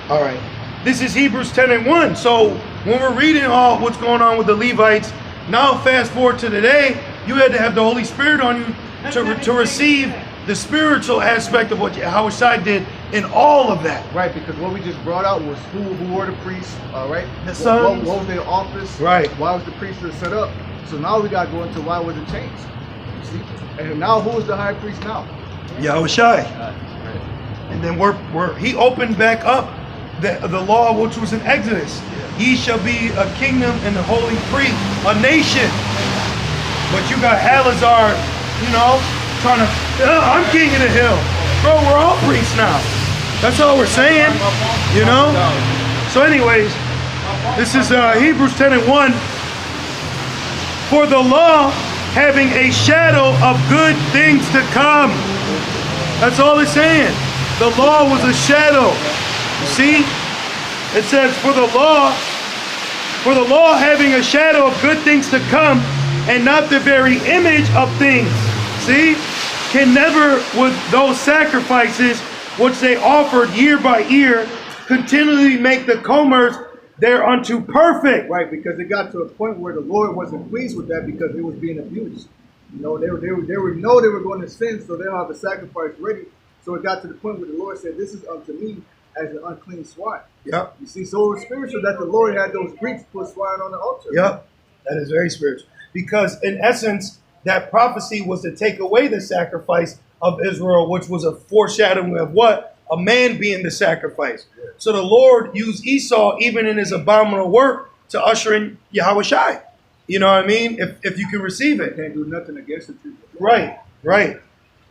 All right. This is Hebrews 10:1. So when we're reading all what's going on with the Levites, now fast forward to today, you had to have the Holy Spirit on you to receive the spiritual aspect of what Yahushua did in all of that. Right, because what we just brought out was who were the priests, right? The sons. What was their office? Right. Why was the priesthood set up? So now we got to go into why was it changed? You see? And now who is the high priest now? Yahushua. And then he opened back up the law which was in Exodus. Ye shall be a kingdom and a holy priest, a nation. But you got Halazar, trying to, I'm king of the hill. Bro, we're all priests now. That's all we're saying, So anyways, this is Hebrews 10:1. For the law having a shadow of good things to come. That's all it's saying. The law was a shadow. See? It says, for the law having a shadow of good things to come, and not the very image of things. See? Can never, with those sacrifices which they offered year by year, continually make the comers thereunto perfect. Right, because it got to a point where the Lord wasn't pleased with that because it was being abused. They were going to sin, so they'll have a sacrifice ready. So it got to the point where the Lord said, this is unto me as an unclean swine. Yep. You see, so it was spiritual that the Lord had those Greeks put swine on the altar. Yep. That is very spiritual. Because in essence, that prophecy was to take away the sacrifice of Israel, which was a foreshadowing of what? A man being the sacrifice. Yeah. So the Lord used Esau, even in his abominable work, to usher in Yahushua. You know what I mean? If you can receive it. You can't do nothing against the truth. Right.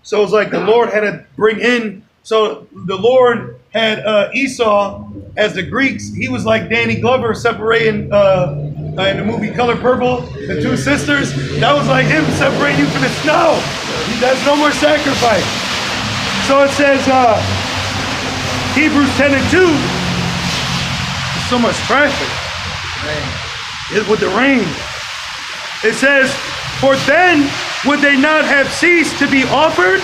So it's like the Lord had to bring in. So the Lord had Esau as the Greeks. He was like Danny Glover separating in the movie Color Purple, the two sisters. That was like him separating you from the snow. There's no more sacrifice. So it says Hebrews 10:2. There's so much traffic with the rain. It says, for then would they not have ceased to be offered,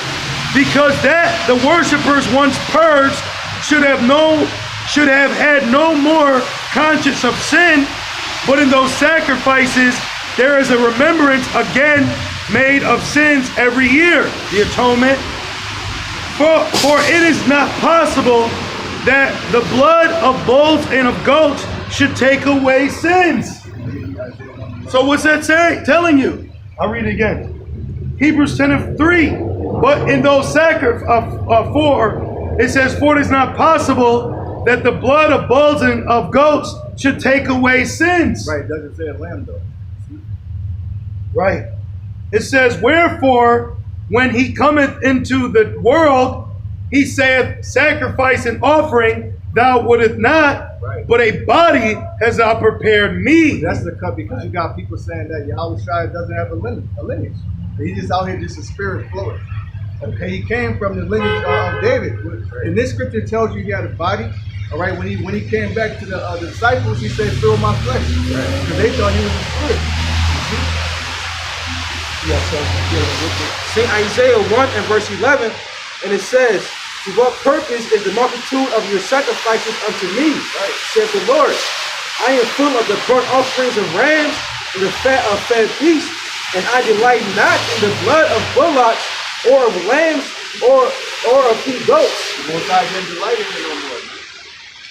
because that the worshipers once purged should have had no more conscience of sin, but in those sacrifices there is a remembrance again made of sins every year, the atonement. For it is not possible that the blood of bulls and of goats should take away sins. So what's that saying? Telling you. I'll read it again. Hebrews 10:3. But in those it says, for it is not possible that the blood of bulls and of goats should take away sins. Right, it doesn't say a lamb though. Right. It says, wherefore, when he cometh into the world, he saith, sacrifice and offering thou wouldest not, right, but a body has thou prepared me. That's the cut, because you got people saying that Yahushua doesn't have a lineage. He's just out here, just a spirit flowing. Okay, he came from the lineage of David. And this scripture tells you he had a body. All right, when he came back to the disciples, he said, fill my flesh. Because they thought he was a spirit. Yes, St. Isaiah 1:11, and it says, to what purpose is the multitude of your sacrifices unto me? Right. Says the Lord, I am full of the burnt offerings of rams and the fat of fat beasts, and I delight not in the blood of bullocks or of lambs or of he goats. The Most High didn't delight in it no more.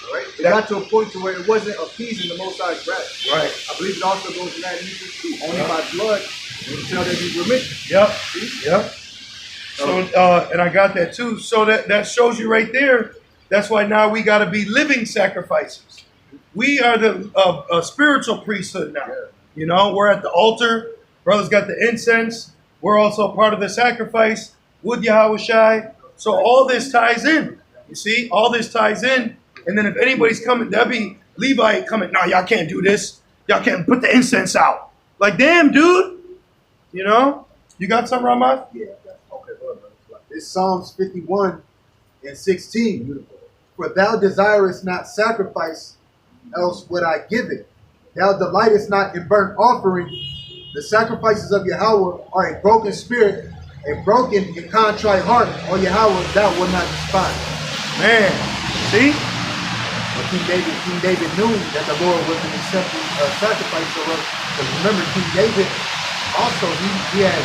All right? It got to a point to where it wasn't appeasing the Most High's wrath. Right. I believe it also goes in that in Hebrews 2. Only by blood until there be remission. Yep. Yep. So, and I got that too. So that shows you right there. That's why now we got to be living sacrifices. We are the spiritual priesthood now. Yeah. We're at the altar. Brothers got the incense. We're also part of the sacrifice with Yahushua. So all this ties in. You see, all this ties in. And then if anybody's coming, that'd be Levi coming. No, y'all can't do this. Y'all can't put the incense out. Like, damn, dude. You got something, Ramad? Yeah. Okay, hold on. It's Psalms 51:16. For thou desirest not sacrifice, else would I give it. Thou delightest not in burnt offering. The sacrifices of Yahweh are a broken spirit, a broken and contrite heart. On Yahweh thou will not despise. Man, see? King David knew that the Lord wasn't accepting sacrifice for us. Because remember, King David also he had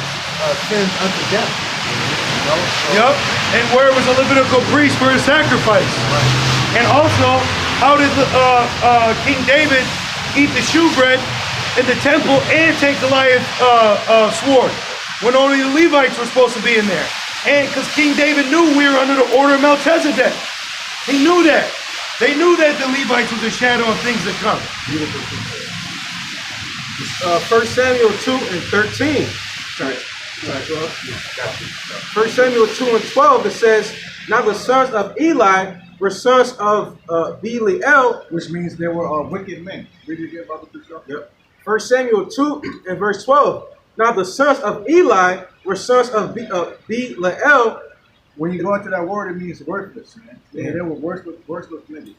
sins unto death. You know? So, Yep. And where was a Levitical priest for his sacrifice? right. And also, how did King David eat the shewbread in the temple and take Goliath's sword when only the Levites were supposed to be in there? And because King David knew we were under the order of Melchizedek. He knew that. They knew that the Levites was a shadow of things to come. 1 Samuel 2 and 13. 1 Samuel 2 and 12, it says, now the sons of Eli were sons of Belial, Which means they were wicked men. Read it again, Brother Bishop. Yep. 1 Samuel 2 and verse 12. Now the sons of Eli were sons of Belial. When you go into that word, it means worthless, man. Yeah, they were worthless men. You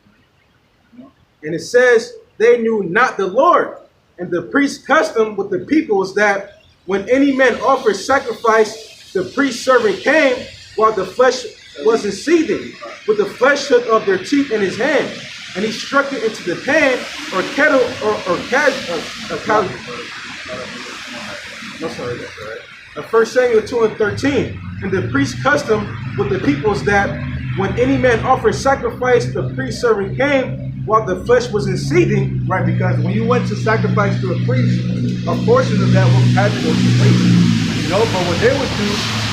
know? And it says they knew not the Lord. And the priest's custom with the people was that when any man offered sacrifice, the priest servant came while the flesh wasn't seething, with the flesh hook of their teeth in his hand. And he struck it into the pan or kettle or no, sorry, that's all right. 1 Samuel 2 and 13. And the priest's custom with the people is that when any man offered sacrifice, the priest servant came while the flesh was in seething. Right, because when you went to sacrifice to a priest, a portion of that had to go to the priest. You know, but what they would do,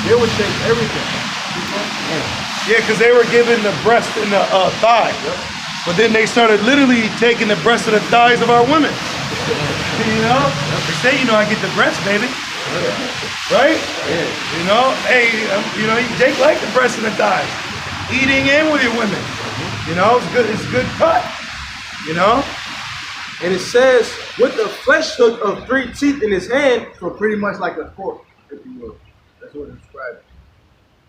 they would take everything. Yeah, because they were given the breast and the thigh. Yep. But then they started literally taking the breast and the thighs of our women. You know? They say, you know, I get the breast, baby. Right? Yeah. You know? Hey, you know, Jake like the breast and the thighs. Eating in with your women. You know, it's a good cut. You know? And it says, with the flesh hook of 3 teeth in his hand, So pretty much like a fork, if you will. That's what it describes.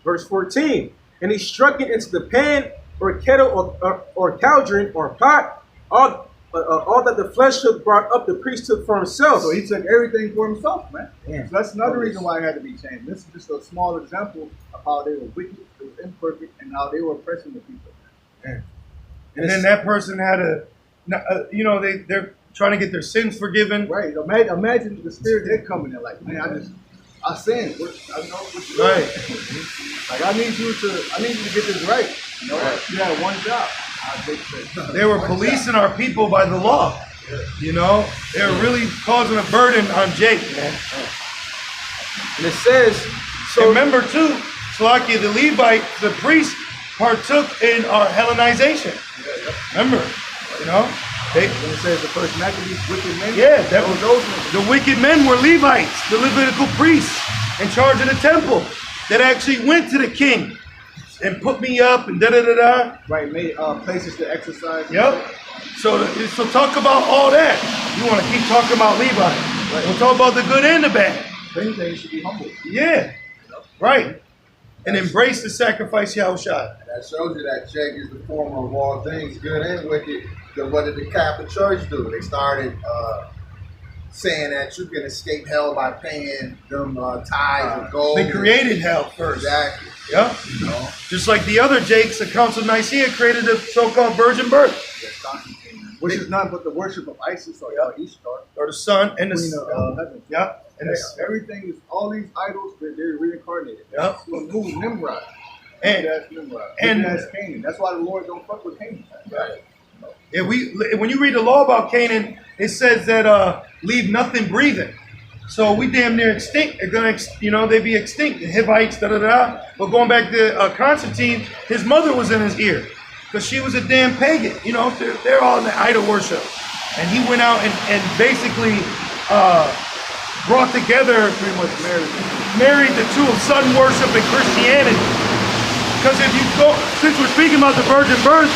verse 14. And he struck it into the pan or kettle or cauldron or pot, all that the flesh hook brought up, the priest took for himself. So he took everything for himself, man. Yeah. So that's another reason why it had to be changed. This is just a small example of how they were wicked, they were imperfect, and how they were oppressing the people. Yeah. And then that person had you know, they're trying to get their sins forgiven. Right. Imagine the spirit they're coming in like, man, I sinned. I know what you're Right. doing. Like I need you to get this right. You know, Right. you had one job. I take it. They were policing our people by the law. You know, they were really causing a burden on Jake, man. And it says, So so remember too, Salakia, the Levite, the priest partook in our Hellenization. Remember, you know, When it says the first Maccabees, wicked men. yeah, that was those men. the wicked men were Levites, the Levitical priests in charge of the temple that actually went to the king and put me up and da-da-da-da. Right, made places to exercise. Yep. So talk about all that. You want to keep talking about Levi. We'll talk about the good and the bad. If anything, you should be humble. Yeah. Right. And embrace the sacrifice Yahushua. That shows you that Jake is the former of all things, good and wicked. Because what did the Catholic Church do? They started saying that you can escape hell by paying them tithes of gold. They created hell first. Exactly. Yeah. You know, Just like the other Jakes, the Council of Nicaea created the so-called virgin birth. Which is none but the worship of Isis or Ishtar, Or the sun and queen the of heaven. yeah. And the, Everything is, all these idols, they're reincarnated. Yeah. So move Nimrod. And- That's Nimrod. and- That's Canaan. That's why the Lord don't fuck with Canaan. right. yeah, when you read the law about Canaan, it says that leave nothing breathing. So we damn near extinct. They're gonna, they be extinct. The Hivites, da da da. But going back to Constantine, his mother was in his ear because she was a damn pagan. You know, they're all in the idol worship, and he went out and basically brought together, Pretty much married the two of sun worship and Christianity. Because if you go, since we're speaking about the virgin birth,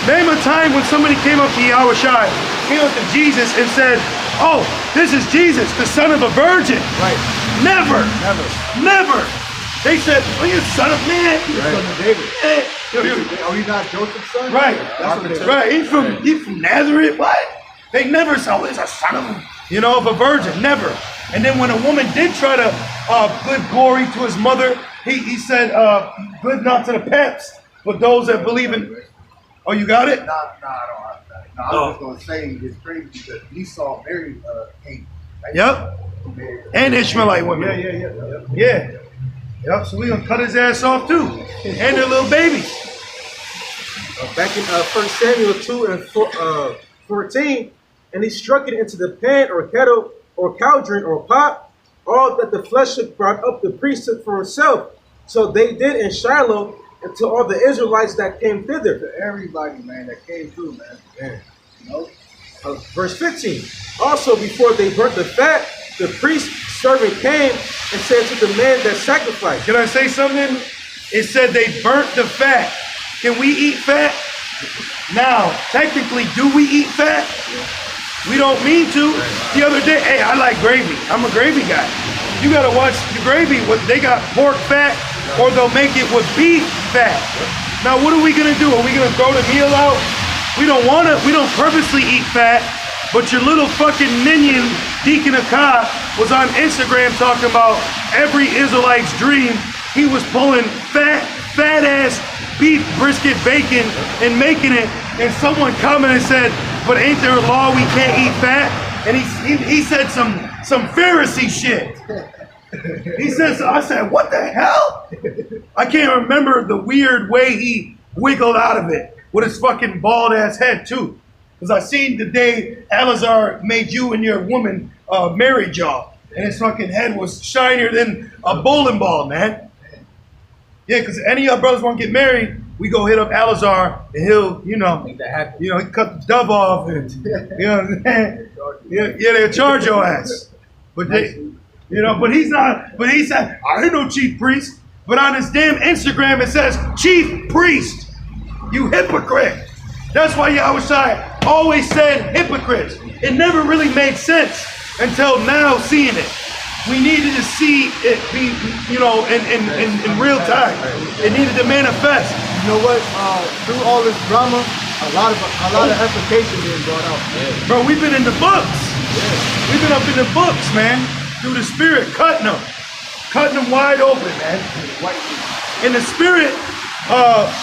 name a time when somebody came up to Yahushua, came up to Jesus and said, "Oh, this is Jesus, the son of a virgin." Right. Never. Never. They said, "Oh, you son of man." Son of David. Eh, Oh, he's not Joseph's son? Right. That's what they Right. He's from Nazareth. What? They never saw he's a son of a virgin. Never. And then when a woman did try to give glory to his mother, he said, "Good not to the paps, but those that believe in Oh, you got it? Nah, I don't have that. Nah, I was just gonna say it's crazy because Esau married Cain. Right? Yep. And Ishmaelite women. Yeah. Yep. So we gonna cut his ass off too, and their little babies. Back in 1 Samuel 2 and 14, and he struck it into the pan or kettle or cauldron or pot, all that the flesh had brought up the priest took for himself. So they did in Shiloh, and to all the Israelites that came thither. To everybody, man, that came through, man. Man. You know? Verse 15. Also, before they burnt the fat, the priest's servant came and said to the man that sacrificed. Can I say something? It said they burnt the fat. Can we eat fat? Now, technically, do we eat fat? We don't mean to. The other day, hey, I like gravy. I'm a gravy guy. You gotta watch the gravy. They got pork fat, or they'll make it with beef fat. Now, what are we gonna do? Are we gonna throw the meal out? We don't purposely eat fat, but your little fucking minion, Deacon Akah, was on Instagram talking about every Israelite's dream. He was pulling fat ass beef brisket bacon and making it, and someone commented and said, but ain't there a law we can't eat fat? And he said some Pharisee shit. He says, I said, what the hell? I can't remember the weird way he wiggled out of it with his fucking bald ass head too. Because I seen the day Eleazar made you and your woman married y'all, and his fucking head was shinier than a bowling ball, man. Yeah, because any of our brothers want to get married, we go hit up Eleazar, and he'll, Make that happen. he cut the dove off, and you know what I'm saying? Yeah, they'll charge your ass. But but he's not. But he said, I ain't no chief priest. But on his damn Instagram, it says chief priest. You hypocrite. That's why Yahushua always said hypocrites. It never really made sense until now seeing it. We needed to see it be, in real time. It needed to manifest. You know what? Through all this drama, a lot of application being brought out. Yeah. Bro, we've been in the books. Yeah. We've been up in the books, man. Through the Spirit, cutting them wide open, man. In the Spirit,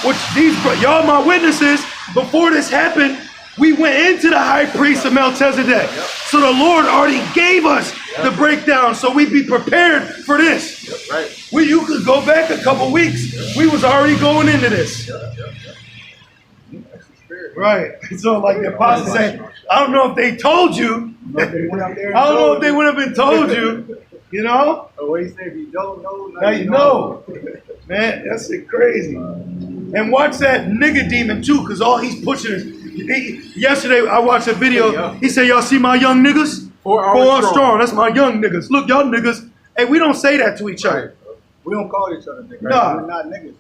which y'all my witnesses, before this happened, we went into the high priest of Melchizedek. Yep. So the Lord already gave us the breakdown, so we'd be prepared for this. Yep, right. You could go back a couple weeks. Yep. We was already going into this. Yep. Right. So like the apostle said, I don't know if they told you. I don't know if they would have been told you. You know? Or what he said, if you don't know, now you know. Man, that's it crazy. And watch that nigga demon too, because all he's pushing is. Yesterday I watched a video. He said, y'all see my young niggas? 4 hours strong. That's my young niggas. Look, y'all niggas. Hey, we don't say that to each other. We don't call each other niggas. Nah. We're not niggas.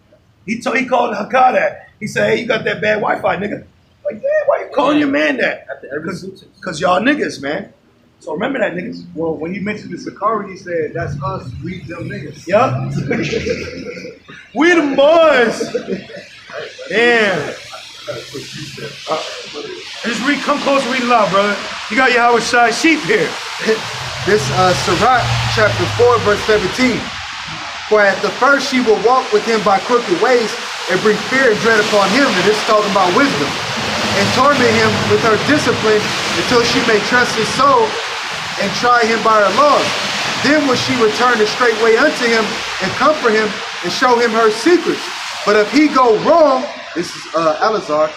He called Hakah that. He said, hey, you got that bad Wi-Fi, nigga. Like, yeah, why you calling your man that? Because y'all niggas, man. So remember that, niggas. Well, when he mentioned the Sakari, he said, that's us, we them niggas. Yup. We the boys. Damn. Come close and read it loud, brother. You got your Yahushua sheep here. This Sirach chapter 4 verse 17. For at the first she will walk with him by crooked ways and bring fear and dread upon him. And this is talking about wisdom. And torment him with her discipline until she may trust his soul and try him by her laws. Then will she return the straight way unto him and comfort him and show him her secrets. But if he go wrong, this is Eleazar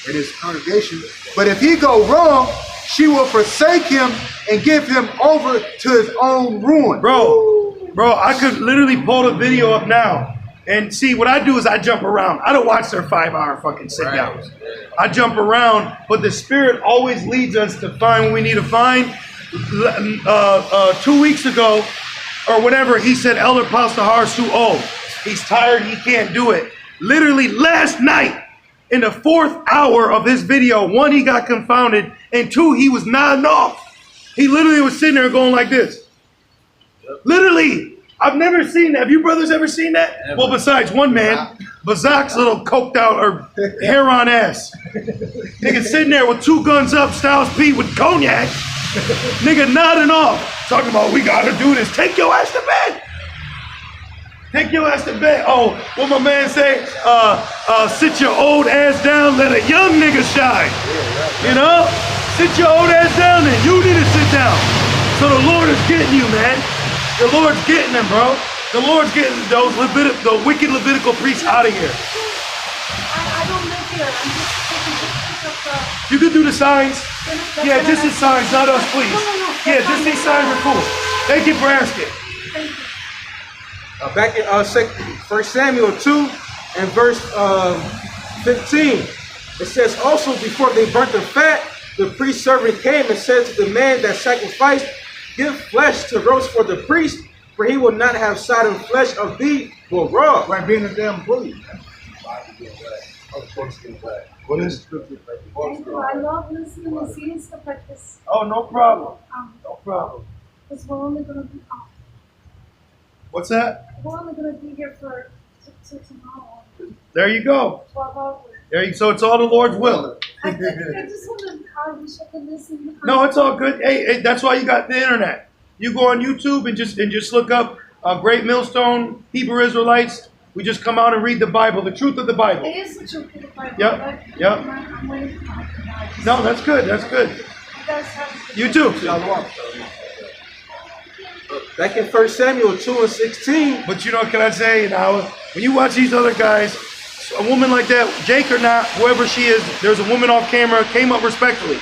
and his congregation. But if he go wrong, she will forsake him and give him over to his own ruin. Bro, I could literally pull the video up now. And see, what I do is I jump around. I don't watch their 5-hour fucking sit downs. I jump around, but the Spirit always leads us to find what we need to find. 2 weeks ago, or whenever, he said Elder Pastahar is too old. He's tired, he can't do it. Literally last night, in the 4th hour of this video, 1, he got confounded, and 2, he was nodding off. He literally was sitting there going like this. Literally. I've never seen that. Have you brothers ever seen that? Ever. Well, besides one man, Bazak's little coked out or hair on ass. Nigga sitting there with 2 guns up, Styles P with cognac. Nigga nodding off, talking about we gotta do this. Take your ass to bed. Take your ass to bed. Oh, what my man say? Sit your old ass down, let a young nigga shine. You know? Sit your old ass down and you need to sit down. So the Lord is getting you, man. The Lord's getting them, bro. The Lord's getting those the wicked Levitical priests out of here. I don't live here. I'm just taking pictures of the... You can do the signs. Yeah, just the signs, not us, please. No. Yeah, just these signs are cool. Thank you for asking. Thank you. Back in 1 Samuel 2 and verse 15, it says, also before they burnt the fat, the priest servant came and said to the man that sacrificed, give flesh to roast for the priest, for he will not have sodden flesh of thee, but raw. Like being a damn bully. What is it? Thank you. I love listening and seeing stuff like this. Oh, no problem. No problem. Because we're only going to be... What's that? we're only going to be here for till tomorrow. There you go. 12 hours. So it's all the Lord's will. I just want to I wish I could listen. No, it's all good. Hey, that's why you got the internet. You go on YouTube and just look up Great Millstone Hebrew Israelites. We just come out and read the Bible, the truth of the Bible. It is the truth of the Bible. Yep. I'm waiting for my God. No, that's good. That's good. You guys have You too. Back in 1 Samuel 2 and 16. But you know, can I say, now, when you watch these other guys, a woman like that, Jake or not, whoever she is, there's a woman off camera, came up respectfully.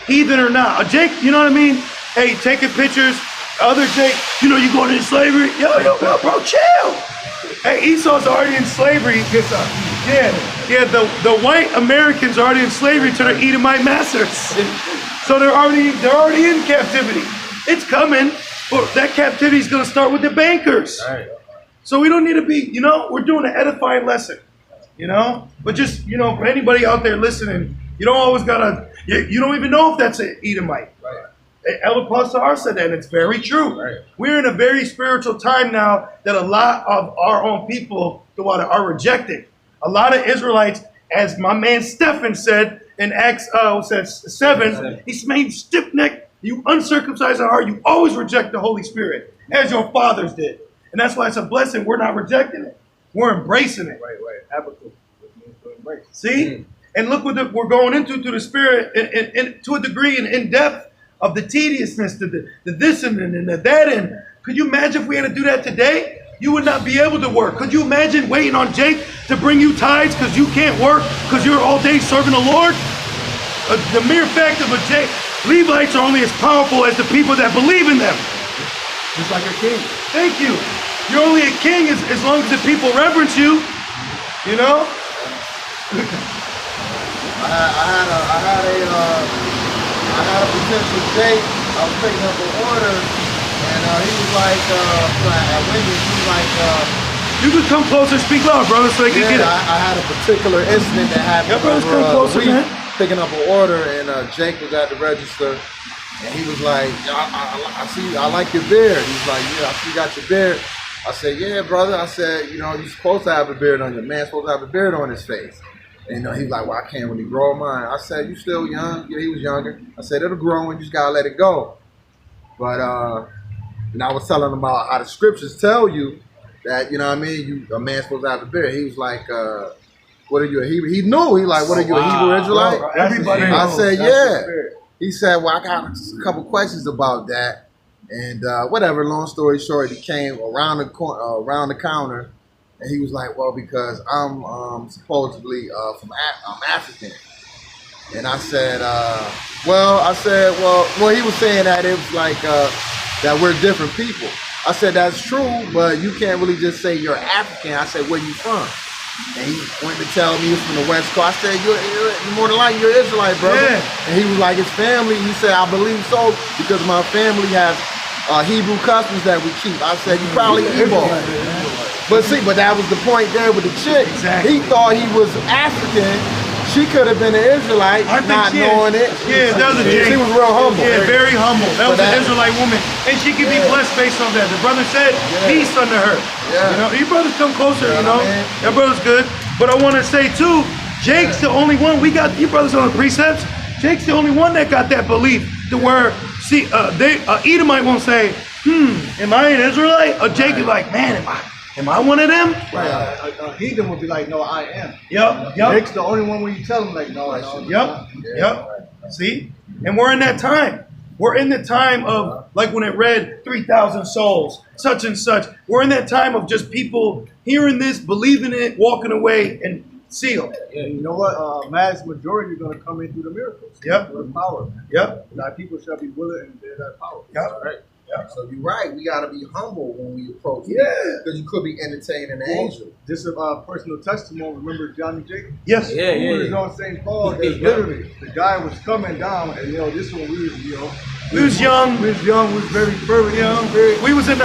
Heathen or not. Jake, you know what I mean? Hey, taking pictures. Other Jake, you know, you going into slavery. Yo, bro, chill. Hey, Esau's already in slavery. Yeah, the white Americans are already in slavery to their Edomite masters. So they're already in captivity. It's coming, but that captivity is going to start with the bankers. Right. So we don't need to be, we're doing an edifying lesson, But just, for anybody out there listening, you don't always gotta, you don't even know if that's an Edomite. Right. El Pastor said that, and it's very true. Right. We're in a very spiritual time now that a lot of our own people are rejected. A lot of Israelites, as my man Stephen said in Acts 7, he's made stiff-necked, you uncircumcised at heart, you always reject the Holy Spirit, as your fathers did. And that's why it's a blessing. We're not rejecting it. We're embracing it. Right. Habakkuk, which means to embrace. See? Mm-hmm. And look what we're going into the Spirit and to a degree and in depth of the tediousness, the this and the that. And could you imagine if we had to do that today? You would not be able to work. Could you imagine waiting on Jake to bring you tithes because you can't work because you're all day serving the Lord? The mere fact of a Jake, Levites are only as powerful as the people that believe in them. Just like a king. Thank you. You're only a king as long as the people reverence you. I had a potential date. I was picking up an order, and he was like, at Wendy's, he was like, you can come closer, speak loud, brother, so they can get it. I had a particular incident that happened. Yeah, brothers, come closer, man. Picking up an order, and Jake was at the register, and he was like, I see, I like your beard. He's like, yeah, I see you got your beard. I said, yeah, brother. I said, you're supposed to have a beard on your man, supposed to have a beard on his face. And he was like, well, I can't really grow mine. I said, you still young. Yeah, he was younger. I said, it'll grow and you just got to let it go. But, and I was telling him about how the scriptures tell you that, a man's supposed to have a beard. He was like, what are you, he knew. He like, what are you, a Hebrew Israelite? Well, everybody knows. I said, yeah. He said, well, I got a couple questions about that. And whatever, long story short, he came around the counter. And he was like, well, because I'm supposedly I'm African. And I said, well, he was saying that it was like that we're different people. I said, that's true, but you can't really just say you're African. I said, where you from? And he went to tell me he was from the West Coast. I said, you're more than likely, you're Israelite, brother. Yeah. And he was like, his family, he said, I believe so, because my family has Hebrew customs that we keep. I said, you probably Igbo. But that was the point there with the chick. Exactly. He thought he was African. She could have been an Israelite, not knowing it. Yeah, that was a chick. She was real humble. Yeah, very humble. That was an Israelite woman. And she could be blessed based on that. The brother said, peace unto her. Yeah. Your brothers come closer, That brother's good. But I want to say, too, Jake's the only one. We got your brothers on the precepts. Jake's the only one that got that belief to where, Edomite won't say, am I an Israelite? Or Jake is like, man, Am I one of them? Right. A heathen would be like, no, I am. Yep. Nick's the only one when you tell him like, no, no. Yep. Yep. See? And we're in that time. We're in the time of, like when it read 3,000 souls, such and such. We're in that time of just people hearing this, believing it, walking away, and sealed. Yeah, you know what? Mass majority are going to come in through the miracles. Yep. With power. Man. Yep. Thy people shall be willing and bear that power. Yep. Right. Yeah. So you're right. We got to be humble when we approach. Yeah. Because you could be entertaining an angel. Just a personal testimony. Remember Johnny Jacob? Yes. Yeah, Who yeah, was yeah. on St. Paul? That literally, the guy was coming down, and this one we was, We was young. We was young. We was very fervent. You know, In the spirit. we was in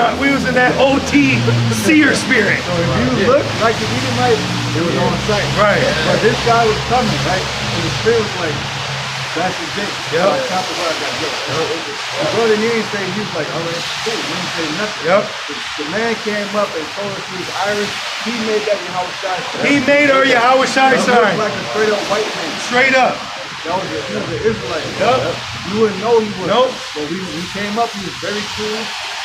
that OT seer spirit. So if you look like the Edomite, it was on sight. Right. But this guy was coming, right? And the spirit was like, that's the Jake. Yep. Like, top of what I got. The brother, he didn't say, he was like, all right, cool. He didn't say nothing. Yep. The man came up and told us he was Irish. He made that Yahweh Shai. He made her Yahweh Shai He sign. looked like a straight up white man. Straight up. He was an Israelite. Yep. You wouldn't know he was. Nope. But we came up, he was very cool.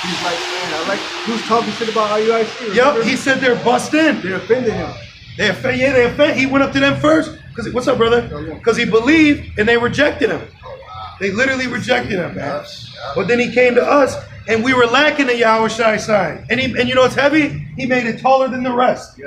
He was like, man, he was talking shit about IUIC. Yep. He said they're bust in. They offended him. They offended. He went up to them first. What's up, brother? Because he believed and they rejected him. They literally rejected him, man. But then he came to us and we were lacking the Yahweh Shai sign. And you know it's heavy? He made it taller than the rest.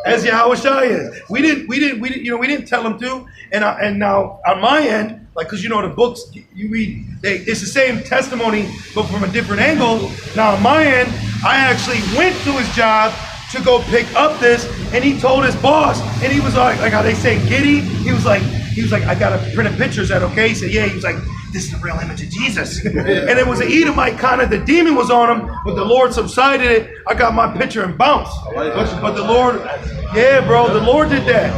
As Yahweh Shai is. We didn't tell him to. And now on my end, like, cause the books you read, it's the same testimony, but from a different angle. Now on my end, I actually went to his job to go pick up this, and he told his boss, and he was like how they say giddy. He was like, I gotta print a picture. Is that okay? He said, yeah. He was like, this is the real image of Jesus. And it was an Edomite kind of, the demon was on him, but the Lord subsided it. I got my picture and bounced. But the Lord, yeah, bro, the Lord did that.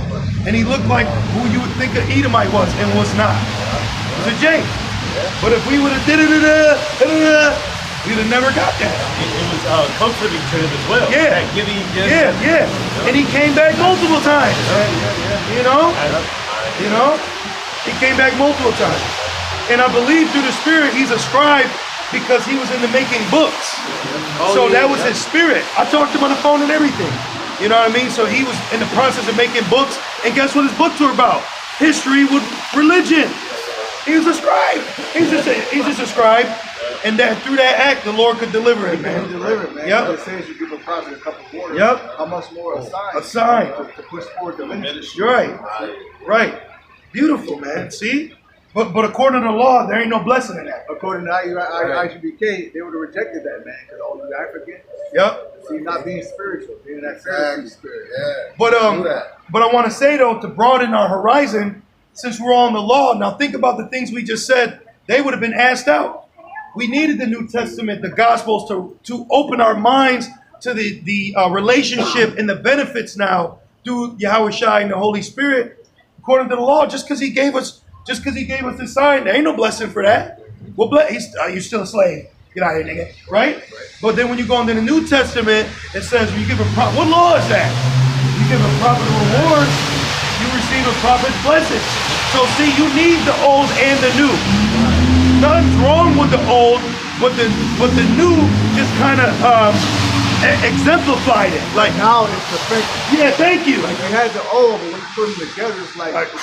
And he looked like who you would think an Edomite was and was not. It was a Jake. But if we would have did it, we'd have never got that. It was comforting to him as well. Yeah. That giving gift. Yeah. And he came back multiple times. You know? He came back multiple times. And I believe through the Spirit, he's a scribe because he was into making books. So that was his spirit. I talked to him on the phone and everything. You know what I mean? So he was in the process of making books. And guess what his books were about? History with religion. He was a scribe. He's just a scribe. And that through that act, the Lord could deliver it, man. Yep. It says you give a prophet a cup of water. Yep. How much more a sign? A sign. To push forward the ministry. You're right. Right. Beautiful, man. See? But according to the law, there ain't no blessing in that. According to IUBK, they would have rejected that, man. Because all you African, Yep. see, not being spiritual, being that Exactly. Pharisee spirit. Yeah. But I want to say though, to broaden our horizon, since we're on the law, now think about the things we just said. They would have been asked out. We needed the New Testament, the Gospels, to open our minds to the relationship and the benefits now through Yahweh Shai and the Holy Spirit, according to the law. Just because He gave us the sign, there ain't no blessing for that. Well, you're still a slave. Get out of here, nigga. Right? But then when you go into the New Testament, it says when you give what law is that? You give a prophet a reward, you receive a prophet's blessing. So see, you need the old and the new. Nothing's wrong with the old, but the new just kind of exemplified it. Like Now it's the perfect. yeah, thank you. Like you had the old, but when you put them together, it's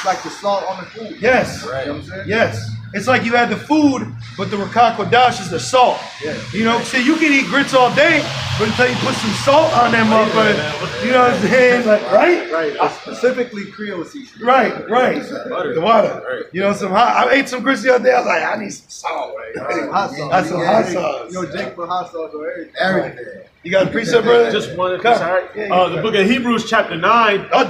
like the salt on the food. Yes. You know what I'm saying? Yes. It's like you had the food, but the rakakodash is the salt. Yeah. You know, see, you can eat grits all day, but until you put some salt on them motherfuckers, you know what I'm saying? Like, right? Right. Specifically Creole seasoning. Right. The water. You know, I ate some grits the other day. I was like, I need some salt. Some hot sauce. That's some hot sauce. You know, Jake put hot sauce on everything. Everything. You got a precept, brother? Just one. Come. Sorry. Yeah, The book of Hebrews, chapter 9. I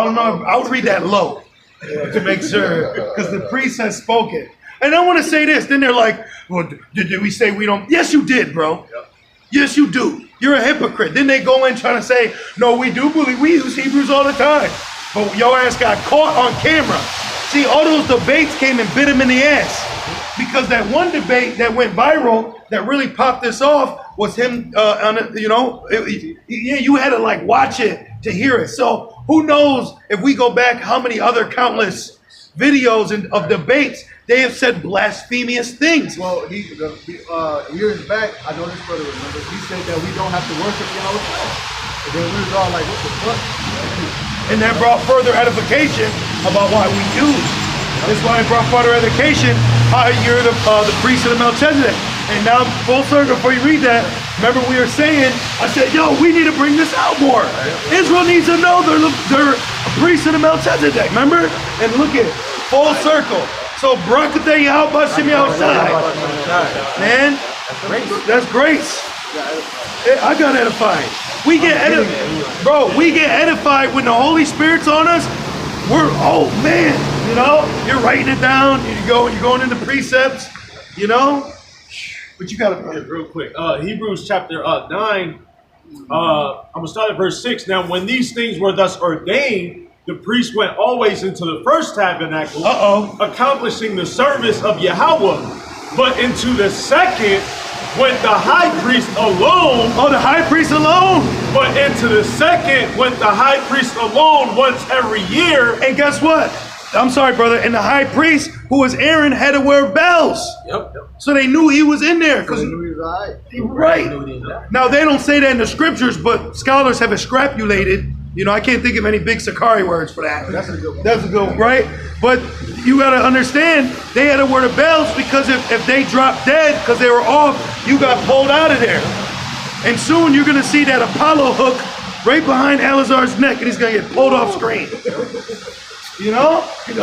don't know. I would read that low to make sure, because the priest has spoken. And I want to say this. Then they're like, well, did we say we don't? Yes, you did, bro. Yep. Yes, you do. You're a hypocrite. Then they go in trying to say, no, we do believe. We use Hebrews all the time. But your ass got caught on camera. See, all those debates came and bit him in the ass. Because that one debate that went viral, that really popped this off, was him, you had to like watch it to hear it. So who knows if we go back how many other countless videos of debates they have said blasphemous things. Well, years back, I know this brother remembers, he said that we don't have to worship Yahweh. And then we was all like, what the fuck? And that brought further edification about why we use. That's why it brought further education. You're the priest of the Melchizedek. And now, full circle, before you read that, remember we were saying, I said, yo, we need to bring this out more. Israel needs to know they're a priest of the Melchizedek, remember? And look at it, full circle. So, Barakateh Yahweh Shem outside. Man, that's grace. I got edified. We get edified. Bro, we get edified when the Holy Spirit's on us. We're, oh man, you know, you're writing it down, you're going into precepts, you know? But you gotta real quick. Hebrews chapter 9. I'm gonna start at verse 6. Now, when these things were thus ordained, the priest went always into the first tabernacle, accomplishing the service of Yahweh. But into the second went the high priest alone. Oh, the high priest alone. But into the second went the high priest alone once every year. And guess what? I'm sorry, brother. And the high priest, who was Aaron, had to wear bells. Yep. So they knew he was in there. Because they knew he was all right. Right. Now, they don't say that in the scriptures, but scholars have extrapolated. You know, I can't think of any big Sakari words for that. That's a good one. That's a good one, right? But you got to understand, they had to wear the bells because if they dropped dead because they were off, you got pulled out of there. And soon you're going to see that Apollo hook right behind Eleazar's neck, and he's going to get pulled off screen. You know? Get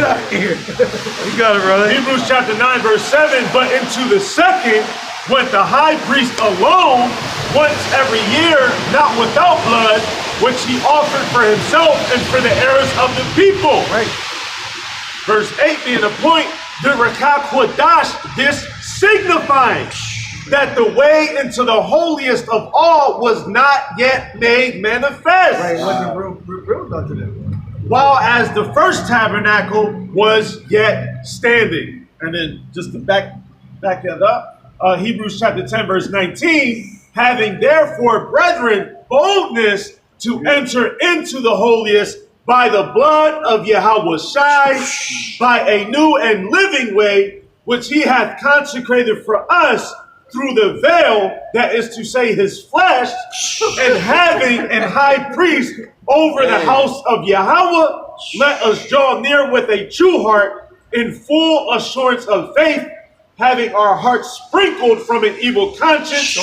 out of here. You got it, brother. Hebrews chapter 9, verse 7. But into the second went the high priest alone once every year, not without blood, which he offered for himself and for the errors of the people. Right. Verse 8 being the point, the Rakak Kodash, this signifying that the way into the holiest of all was not yet made manifest. Right, it wasn't revealed unto them. While as the first tabernacle was yet standing. And then just to back that up, Hebrews chapter 10, verse 19, having therefore, brethren, boldness to enter into the holiest by the blood of Yahweh Shai, by a new and living way, which he hath consecrated for us through the veil, that is to say his flesh, and having an high priest over the house of Yahweh, let us draw near with a true heart in full assurance of faith, having our hearts sprinkled from an evil conscience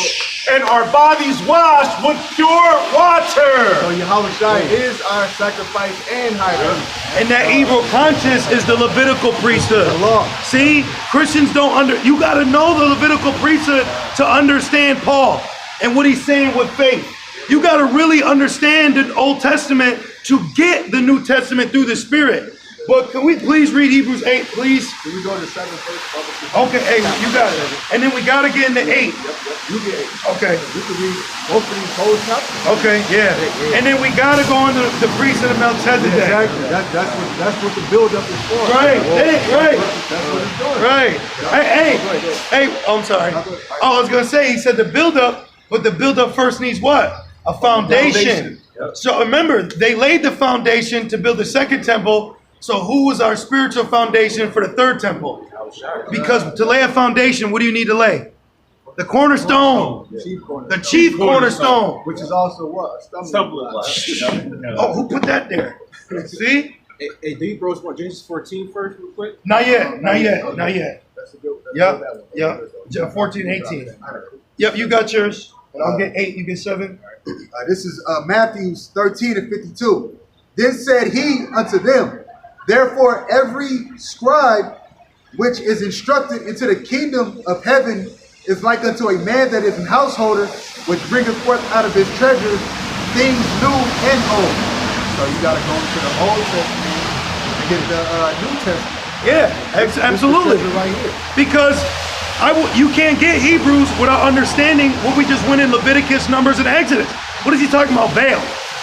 and our bodies washed with pure water. So Yahweh Shai is our sacrifice and high priest. And that evil conscience is the Levitical priesthood. The law. See, Christians you got to know the Levitical priesthood to understand Paul and what he's saying with faith. You got to really understand the Old Testament to get the New Testament through the Spirit. But can we please read Hebrews 8, please? Can we go to 7 first? Okay, 8, you got it. And then we got to get into 8. Yep. You get 8. Okay. We can read both of these whole chapters. Okay, yeah. And then we got to go into the priest of the Melchizedek. Yeah, exactly. That's what the build-up is for. Right, right. That's what it's doing. Right. Hey, I'm sorry. Oh, I was going to say, he said the build-up, but the build-up first needs what? A foundation. Yep. So remember, they laid the foundation to build the second temple. So who was our spiritual foundation for the third temple? Because to lay a foundation, what do you need to lay? The cornerstone. The chief cornerstone. Which is also what? A stumbling block. Oh, who put that there? See? Hey, do you bros want Genesis 14 first, real quick? Not yet. That's a good one. Yep. 14, 18. Yep, you got yours. I'll get 8, you get 7. This is Matthew 13 and 52. Then said he unto them, therefore every scribe which is instructed into the kingdom of heaven is like unto a man that is an householder, which bringeth forth out of his treasures things new and old. So you got to go into the Old Testament and get the New Testament. Yeah, absolutely. Right here. Because you can't get Hebrews without understanding what we just went in Leviticus, Numbers, and Exodus. What is he talking about? Veil.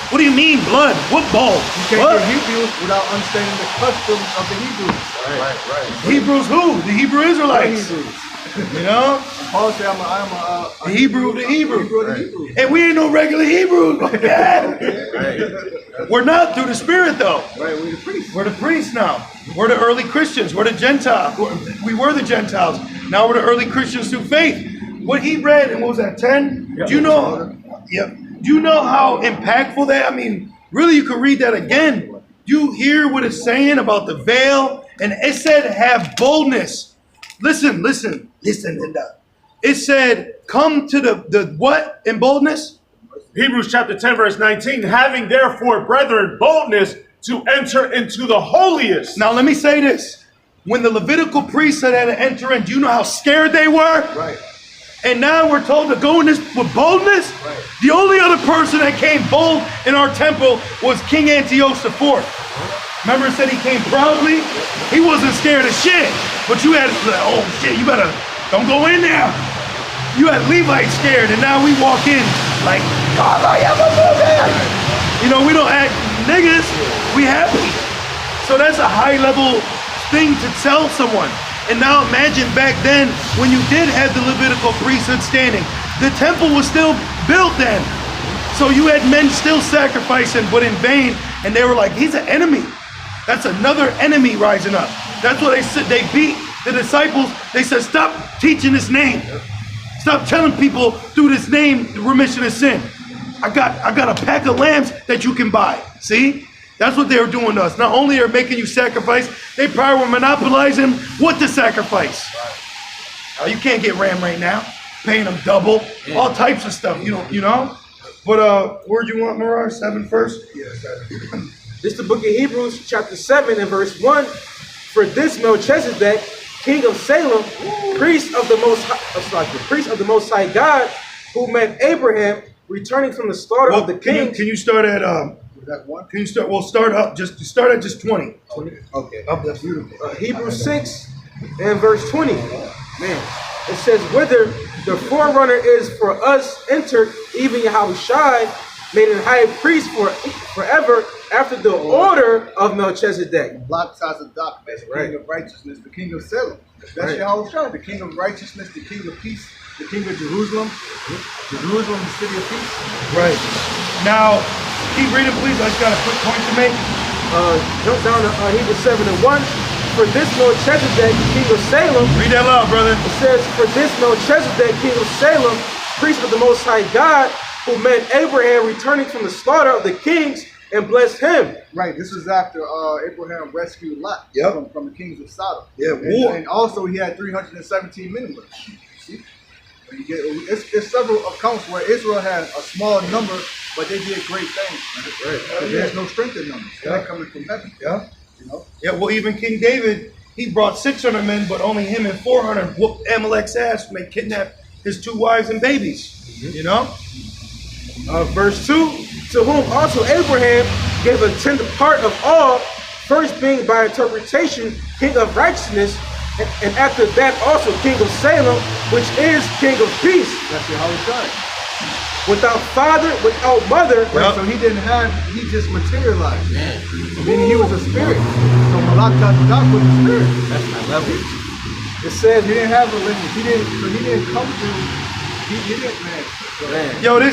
What do you mean blood? What bowl? You can't get Hebrews without understanding the customs of the Hebrews. Right. Hebrews who? The Hebrew Israelites. You know? Paul said, I'm a Hebrew of the Hebrew. Hebrew. And we ain't no regular Hebrews. Okay? We're not through the Spirit, though. Right, we're the priests. We're the priests now. We're the early Christians. We're the Gentiles. We were the Gentiles. Now we're the early Christians through faith. What he read, and what was that, 10? Do you know? Yep. Do you know how impactful that? I mean, really, you could read that again. You hear what it's saying about the veil, and it said, "Have boldness." Listen, Linda. It said, "Come to the what in boldness?" Hebrews chapter 10, verse 19. Having therefore, brethren, boldness to enter into the holiest. Now, let me say this. When the Levitical priests had to enter in, do you know how scared they were? Right. And now we're told to go in this with boldness? Right. The only other person that came bold in our temple was King Antiochus IV. Remember it said he came proudly? He wasn't scared of shit. But you had, oh shit, you better, don't go in there. You had Levites scared, and now we walk in like, God, I am a movie. You know, we don't act niggas, we happy. So that's a high level thing to tell someone. And now imagine back then when you did have the Levitical priesthood standing, the temple was still built then. So you had men still sacrificing, but in vain. And they were like, he's an enemy. That's another enemy rising up. That's what they said. They beat the disciples. They said, stop teaching this name. Stop telling people through this name remission of sin. I got a pack of lambs that you can buy. See? That's what they were doing to us. Not only are making you sacrifice, they probably were monopolizing what to sacrifice. Now, you can't get ram right now. Paying them double, all types of stuff. You know. But where do you want Mirage? 7 first? Yeah, 7. This is the book of Hebrews, chapter 7 and verse 1. For this Melchizedek, king of Salem, priest of the Most High God, who met Abraham, returning from the slaughter of the kings. Can you start at Was that 1? Can you start? We'll start up. Start at just 20. Okay. Up, that's beautiful. Hebrews 6 and verse 20. Man, it says, "Whither the forerunner is for us entered, even Yahushua, made a high priest forever after the order of Melchizedek." Block Tzadok, that's the king of righteousness, the king of Salem. That's Yahushua, the king of righteousness, the king of peace, the king of Jerusalem. Jerusalem, the city of peace. Right. Now, keep reading, please. I just got a quick point to make. Jump down to Hebrews 7 and 1. For this Melchizedek, king of Salem. Read that loud, brother. It says, for this Melchizedek, king of Salem, priest of the Most High God, who met Abraham returning from the slaughter of the kings and blessed him. Right, this was after Abraham rescued Lot from the kings of Sodom. Yeah, war. And also he had 317 men with him. See? You get, it's several accounts where Israel had a small number, but they did great things. Right. There's no strength in numbers. They're coming from heaven. Yeah. You know? Yeah, well, even King David, he brought 600 men, but only him and 400 whooped Amalek's ass when they kidnapped his 2 wives and babies. You know? Verse 2, to whom also Abraham gave a tenth part of all, first being by interpretation king of righteousness, and after that also king of Salem, which is king of peace. That's how it's done. Without father, without mother. Right, so he just materialized. Meaning he was a spirit. So Malak Tzadok was a spirit. That's my level. It says he didn't have a lineage. He didn't come through. He didn't, man. Yo, this